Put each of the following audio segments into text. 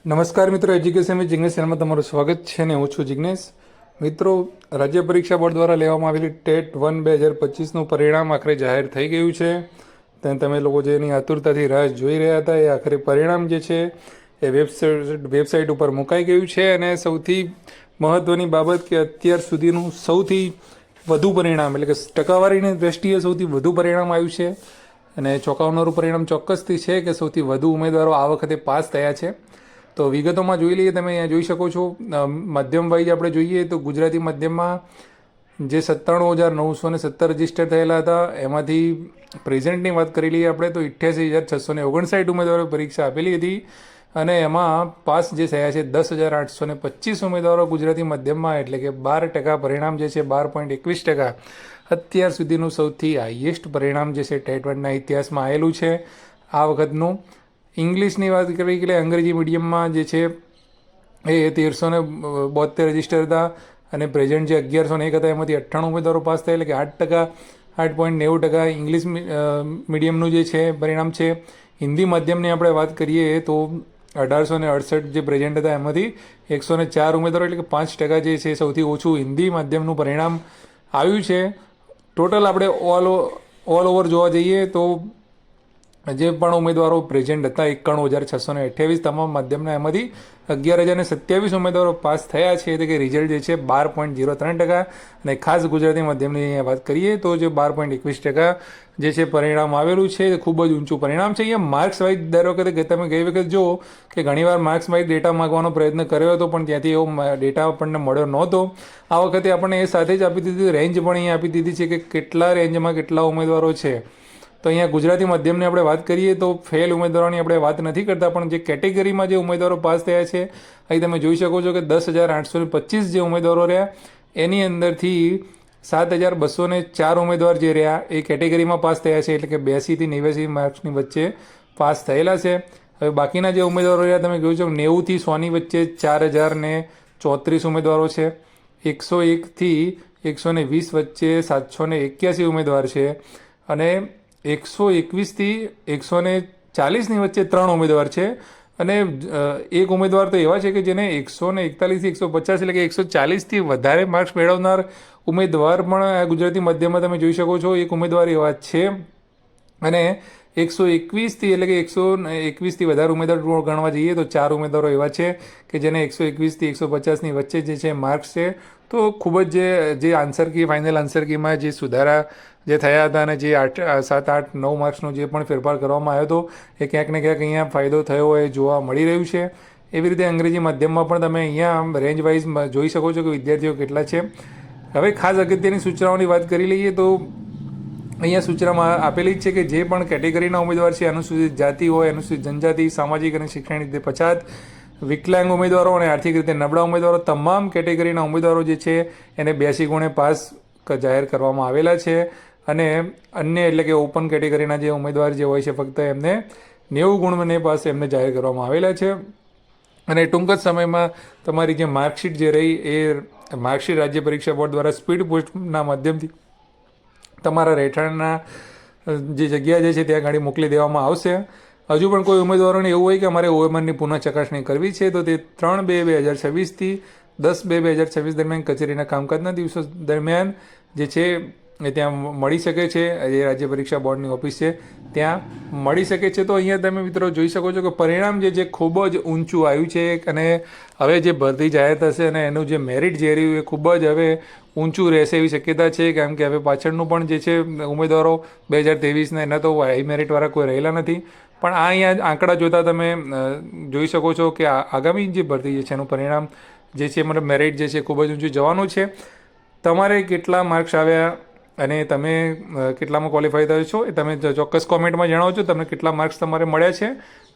નમસ્કાર મિત્રો, education with Jignesh ચેનલમાં તમારું સ્વાગત છે ને હું છું જિગ્નેશ. મિત્રો, રાજ્ય પરીક્ષા બોર્ડ દ્વારા લેવામાં આવેલી ટેટ 1 2025નું પરિણામ આખરે જાહેર થઈ ગયું છે. તમે લોકો જેની આતુરતાથી રાહ જોઈ રહ્યા હતા એ આખરે પરિણામ જે છે એ વેબસાઇટ ઉપર મુકાઈ ગયું છે. અને સૌથી મહત્ત્વની બાબત કે અત્યાર સુધીનું સૌથી વધુ પરિણામ એટલે કે ટકાવારીની દ્રષ્ટિએ સૌથી વધુ પરિણામ આવ્યું છે. અને ચોંકાવનારું પરિણામ ચોક્કસથી છે કે સૌથી વધુ ઉમેદવારો આ વખતે પાસ થયા છે. તો વિગતોમાં જોઈ લઈએ. તમે અહીંયા જોઈ શકો છો મધ્યમ વાઇઝ આપણે જોઈએ તો ગુજરાતી મધ્યમમાં જે 97,917 રજીસ્ટર થયેલા હતા એમાંથી પ્રેઝન્ટની વાત કરી લઈએ આપણે તો 88,659 ઉમેદવારો પરીક્ષા આપેલી હતી. અને એમાં પાસ જે થયા છે 10,825 ઉમેદવારો ગુજરાતી મધ્યમમાં, એટલે કે 12% પરિણામ જે છે 12.21%. અત્યાર સુધીનું સૌથી હાઈએસ્ટ પરિણામ જે છે ટેટ 1ના ઇતિહાસમાં આવેલું છે આ વખતનું. ઇંગ્લિશની વાત કરી કે અંગ્રેજી મીડિયમમાં જે છે એ 1,372 રજીસ્ટર હતા અને પ્રેઝન્ટ જે 1,101 હતા એમાંથી 98 ઉમેદવારો પાસ થયા, એટલે કે 8%, 8.90% ઇંગ્લિશ મીડિયમનું જે છે પરિણામ છે. હિન્દી માધ્યમની આપણે વાત કરીએ તો 1,868 જે પ્રેઝન્ટ હતા એમાંથી 104 ઉમેદવારો, એટલે કે 5% જે છે સૌથી ઓછું હિન્દી માધ્યમનું પરિણામ આવ્યું છે. ટોટલ આપણે ઓલ ઓવર જોવા જઈએ તો જે પણ ઉમેદવારો પ્રેઝન્ટ હતા 91,628 તમામ માધ્યમના, એમાંથી 11,027 ઉમેદવારો પાસ થયા છે, એટલે કે રિઝલ્ટ જે છે 12.03%. અને ખાસ ગુજરાતી માધ્યમની વાત કરીએ તો જે 12.21% જે છે પરિણામ આવેલું છે એ ખૂબ જ ઊંચું પરિણામ છે. અહીંયા માર્ક્સ વાઇઝ દર વખતે તમે ગઈ વખત જુઓ કે ઘણીવાર માર્ક્સ વાઇઝ ડેટા માગવાનો પ્રયત્ન કર્યો હતો પણ ત્યાંથી એવો ડેટા આપણને મળ્યો નહોતો. આ વખતે આપણને એ સાથે જ આપી દીધી, રેન્જ પણ અહીંયા આપી દીધી છે કે કેટલા રેન્જમાં કેટલા ઉમેદવારો છે. તો અહીંયા ગુજરાતી માધ્યમની આપણે વાત કરીએ તો ફેલ ઉમેદવારોની આપણે વાત નથી કરતા, પણ જે કેટેગરીમાં જે ઉમેદવારો પાસ થયા છે અહીં તમે જોઈ શકો છો કે 10,825 જે ઉમેદવારો રહ્યા એની અંદરથી 7,204 ઉમેદવાર જે રહ્યા એ કેટેગરીમાં પાસ થયા છે, એટલે કે 82થી 89 માર્ક્સની વચ્ચે પાસ થયેલા છે. હવે બાકીના જે ઉમેદવારો રહ્યા તમે જોઈ શકો 90થી 100ની વચ્ચે 4,034 ઉમેદવારો છે. 101થી 120 વચ્ચે 781 ઉમેદવાર છે. અને 121થી 140ની વચ્ચે 3 ઉમેદવાર છે. અને એક ઉમેદવાર તો એવા છે કે જેને 141થી 150 એટલે કે 140થી વધારે માર્ક્સ મેળવનાર ઉમેદવાર પણ ગુજરાતી માધ્યમમાં તમે જોઈ શકો છો. એક ઉમેદવાર એવા છે. અને 121થી એટલે કે 121થી વધારે ઉમેદવાર ગણવા જઈએ તો 4 ઉમેદવારો એવા છે કે જેને 121થી 150ની વચ્ચે જે છે માર્ક્સ છે. તો ખૂબ જ જે આન્સર કી ફાઇનલ આન્સર કીમાં જે સુધારા જે થયા હતા અને જે 7, 8, 9 માર્ક્સનો જે પણ ફેરફાર કરવામાં આવ્યો હતો એ ક્યાંક ને ક્યાંક અહીંયા ફાયદો થયો હોય જોવા મળી રહ્યું છે. એવી રીતે અંગ્રેજી માધ્યમમાં પણ તમે અહીંયા રેન્જ વાઇઝ જોઈ શકો છો કે વિદ્યાર્થીઓ કેટલા છે. હવે ખાસ અગત્યની સૂચનાઓની વાત કરી લઈએ તો અહીંયા સૂચનામાં આપેલી જ છે કે જે પણ કેટેગરીના ઉમેદવાર છે, અનુસૂચિત જાતિ હોય, અનુસૂચિત જનજાતિ, સામાજિક અને શૈક્ષણિક રીતે પછાત, વિકલાંગ ઉમેદવારો અને આર્થિક રીતે નબળા ઉમેદવારો, તમામ કેટેગરીના ઉમેદવારો જે છે એને 82 ગુણે પાસ જાહેર કરવામાં આવેલા છે. અને અન્ય એટલે કે ઓપન કેટેગરીના જે ઉમેદવાર જે હોય છે ફક્ત એમને 90 ગુણને પાસ એમને જાહેર કરવામાં આવેલા છે. અને ટૂંક જ સમયમાં તમારી જે માર્કશીટ જે રહી એ માર્કશીટ રાજ્ય પરીક્ષા બોર્ડ દ્વારા સ્પીડ પોસ્ટના માધ્યમથી તમારા રહેઠાણના જે જગ્યા જે છે ત્યાં ગાડી મોકલી દેવામાં આવશે. હજુ પણ કોઈ ઉમેદવારોને એવું હોય કે અમારે ઓએમઆરની પુનઃ ચકાસણી કરવી છે તો તે 3/2/2026થી 10/2/2026 દરમિયાન કચેરીના કામકાજના દિવસો દરમિયાન જે છે એ ત્યાં મળી શકે છે. જે રાજ્ય પરીક્ષા બોર્ડની ઓફિસ છે ત્યાં મળી શકે છે. તો અહીંયા તમે મિત્રો જોઈ શકો છો કે પરિણામ જે છે ખૂબ જ ઊંચું આવ્યું છે. અને હવે જે ભરતી જાહેર થશે અને એનું જે મેરિટ જે રહ્યું એ ખૂબ જ હવે ઊંચું રહેશે એવી શક્યતા છે. કારણ કે હવે પાછળનું પણ જે છે ઉમેદવારો 2023ના એના તો હાઈ મેરિટવાળા કોઈ રહેલા નથી. પણ આ અહીંયા આંકડા જોતાં તમે જોઈ શકો છો કે આગામી જે ભરતી જે છે એનું પરિણામ જે છે મતલબ મેરિટ જે છે ખૂબ જ ઊંચું જવાનું છે. તમારે કેટલા માર્ક્સ આવ્યા અને તમે કેટલામાં ક્વોલિફાય થયો છો એ તમે ચોક્કસ કોમેન્ટમાં જણાવજો તમને કેટલા માર્ક્સ તમારે મળ્યા છે.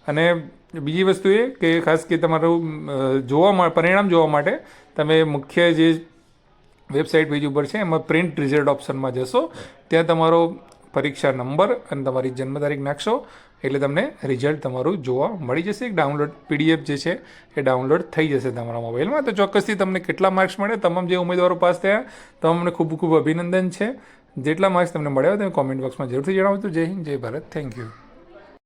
અને બીજી વસ્તુ એ કે ખાસ કે તમારું પરિણામ જોવા માટે તમે મુખ્ય જે વેબસાઇટ પેજ ઉપર છે એમાં પ્રિન્ટ રિઝલ્ટ ઓપ્શનમાં જશો. ત્યાં તમારો પરીક્ષા નંબર અને તમારી જન્મ તારીખ નાખશો એટલે તમને રિઝલ્ટ તમારું જોવા મળી જશે. એક ડાઉનલોડ PDF જે છે એ ડાઉનલોડ થઈ જશે તમારા મોબાઈલમાં. તો ચોક્કસથી તમને કેટલા માર્ક્સ મળે તમામ જે ઉમેદવારો પાસ થયા તમામને ખૂબ ખૂબ અભિનંદન છે. જેટલા માર્ક્સ તમને મળ્યા હોય તમે કોમેન્ટ બોક્સમાં જરૂરથી જણાવજો. જય હિન્દ, જય ભારત, થેન્ક યુ.